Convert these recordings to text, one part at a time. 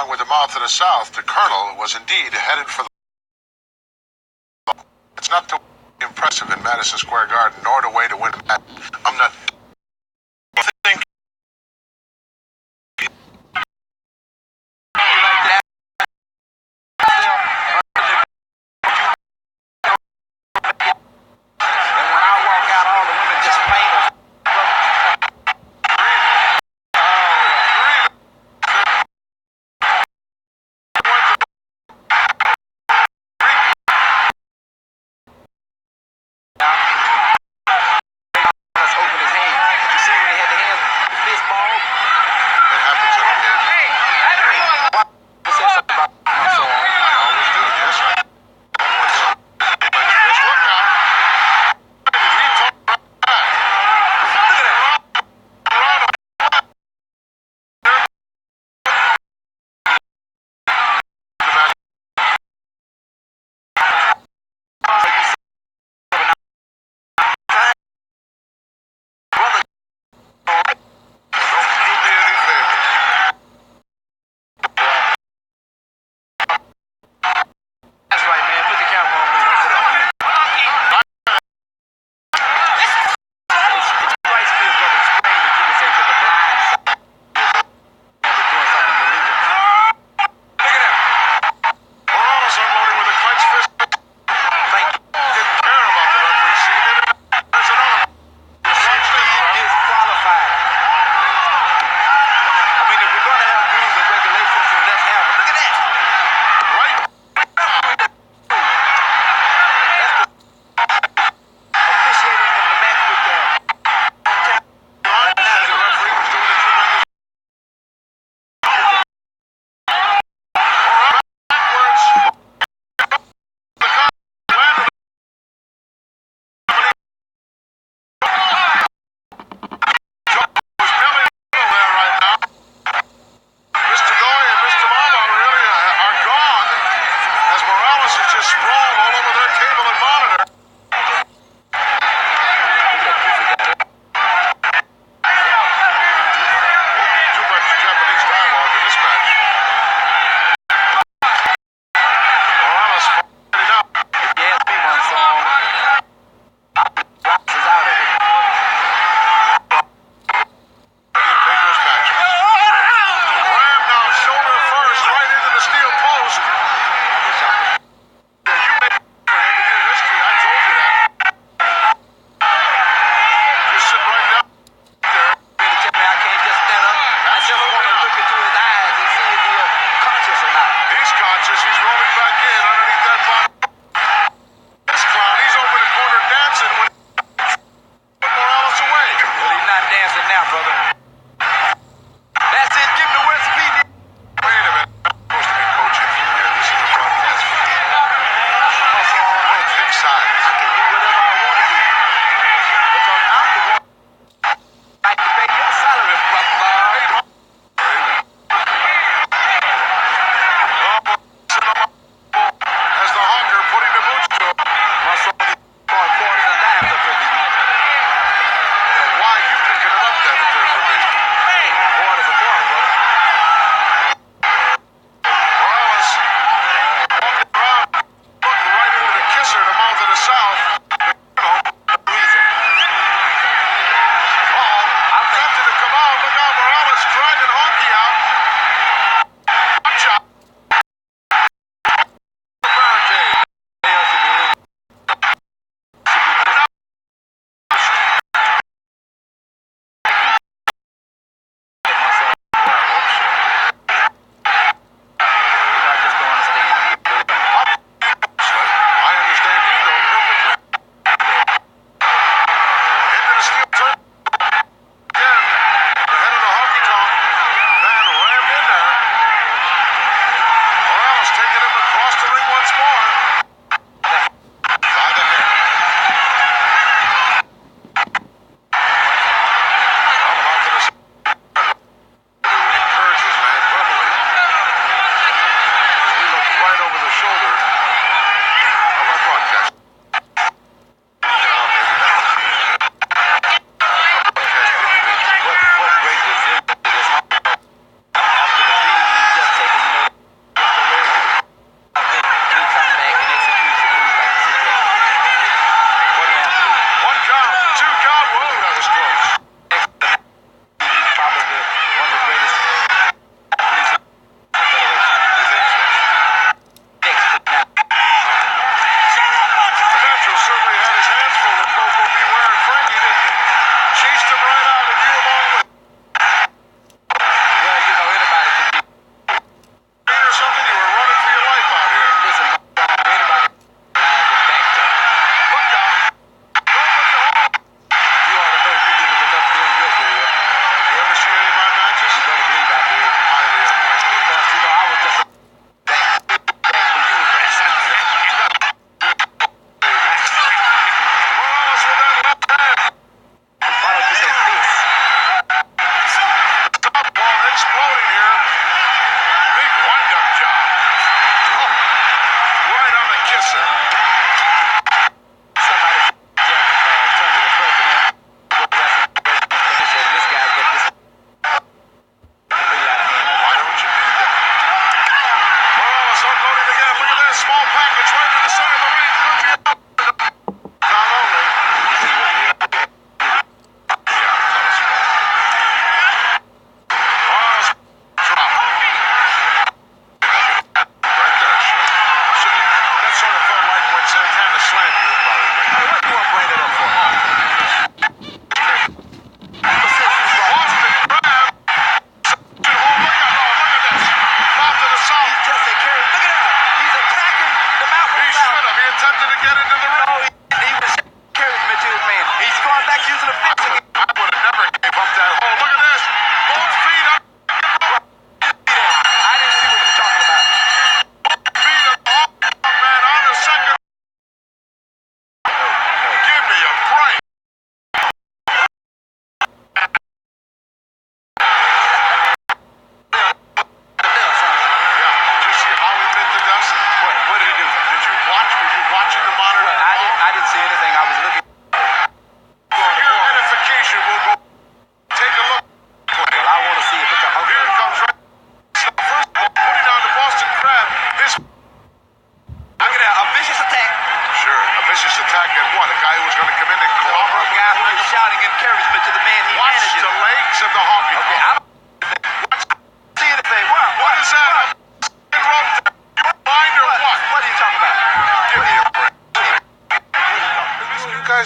along with the mouth to the south, the colonel was indeed headed for the... It's not the impressive in Madison Square Garden, nor the way to win a match. I'm not... Think...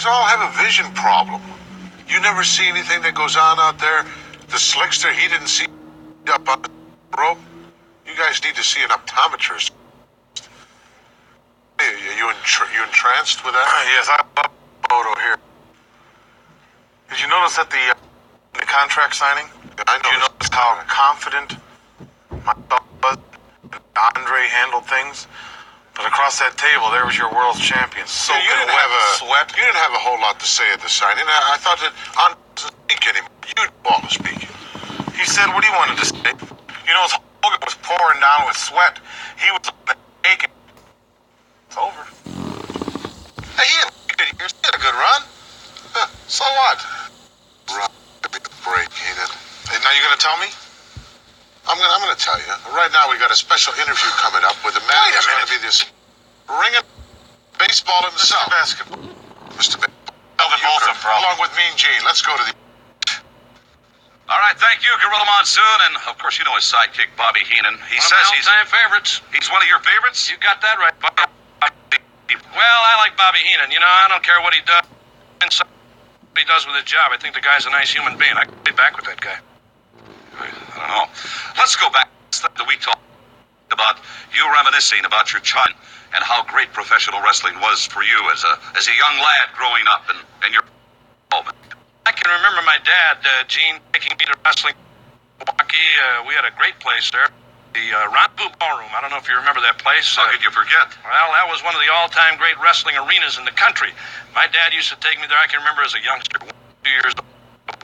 guys all have a vision problem. You never see anything that goes on out there. The slickster, he didn't see up on the rope. You guys need to see an optometrist. Hey, you entranced with that? Yes, I love the photo here. Did you notice that the contract signing? Yeah, I Did you notice how confident my thought was? Andre handled things? But across that table, there was your world champion, soaking wet sweat. You didn't have a whole lot to say at the signing. I thought that Andre wasn't speaking anymore. You'd all speak. He said what he wanted to say. You know, Hogan was pouring down with sweat. He was aching. It's over. Hey, he had a good run. Huh, so what? Run, give me a break, Heenan. Hey, now you gonna tell me? I'm gonna tell you. Right now we got a special interview coming up with the man who's going to be this ringing baseball himself. Mr. Basketball. Mr. Melvin Bolton, along with Mean Gene. Let's go to the... All right, thank you, Gorilla Monsoon, and of course you know his sidekick, Bobby Heenan. He says he's all-time favorites. He's one of your favorites? You got that right, Bobby. Well, I like Bobby Heenan. You know, I don't care what he does. What he does with his job. I think the guy's a nice human being. I could be back with that guy. I don't know. Let's go back to the week talk about you reminiscing about your child and how great professional wrestling was for you as a young lad growing up and your involvement. I can remember my dad, Gene, taking me to wrestling in Milwaukee. We had a great place there. The Rendezvous Ballroom. I don't know if you remember that place. How could you forget? Well, that was one of the all-time great wrestling arenas in the country. My dad used to take me there. I can remember as a youngster, 2 years old.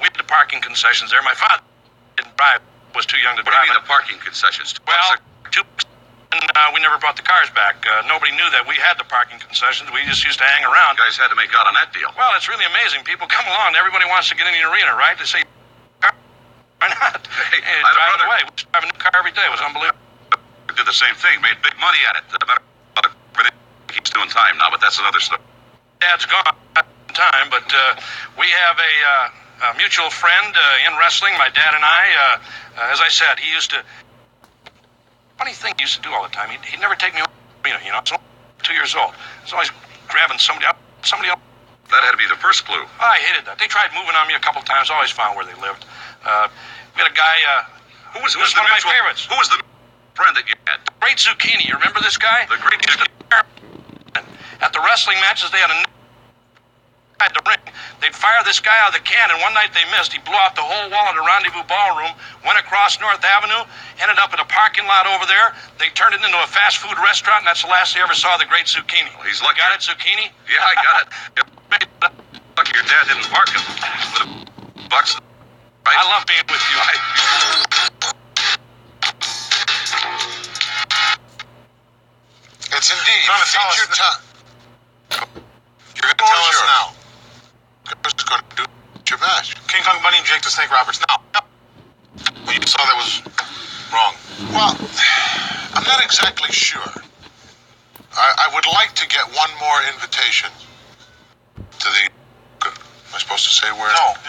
We had the parking concessions there. My father didn't drive, was too young to What drive. do you mean the parking concessions? Well, we never brought the cars back. Nobody knew that we had the parking concessions. We just used to hang around. You guys had to make out on that deal. Well, it's really amazing. People come along. Everybody wants to get in the arena, right? They say, why not? Hey, I had a drive brother- away. We used to drive a new car every day. It was unbelievable. Did the same thing, made big money at it. He's doing time now, but that's another story. Dad's gone time, but we have a mutual friend in wrestling, my dad and I. As I said, he used to... Funny thing he used to do all the time. He'd never take me over the arena, you know. I was 2 years old. He's always grabbing somebody else. That had to be the first clue. I hated that. They tried moving on me a couple times. Always found where they lived. We had a guy... Who was one of my favorites. Who was the friend that you had? Great Zucchini. You remember this guy? The Great Zucchini. At the wrestling matches, they had at the ring. They'd fire this guy out of the can, and one night they missed. He blew out the whole wall of the Rendezvous Ballroom, went across North Avenue, ended up in a parking lot over there. They turned it into a fast food restaurant, and that's the last they ever saw of the Great Zucchini. Well, he's lucky. Got it, Zucchini? Yeah, I got it. Lucky your dad didn't park it. Bucks. Right? I love being with you. It's indeed You're gonna tell us feature time. You're going to tell us Sure. now. Who's going to do your match? King Kong Bunny and Jake the Snake Roberts. Now. Well, you saw that was wrong. Well, I'm not exactly sure. I would like to get one more invitation to the... Am I supposed to say where? No.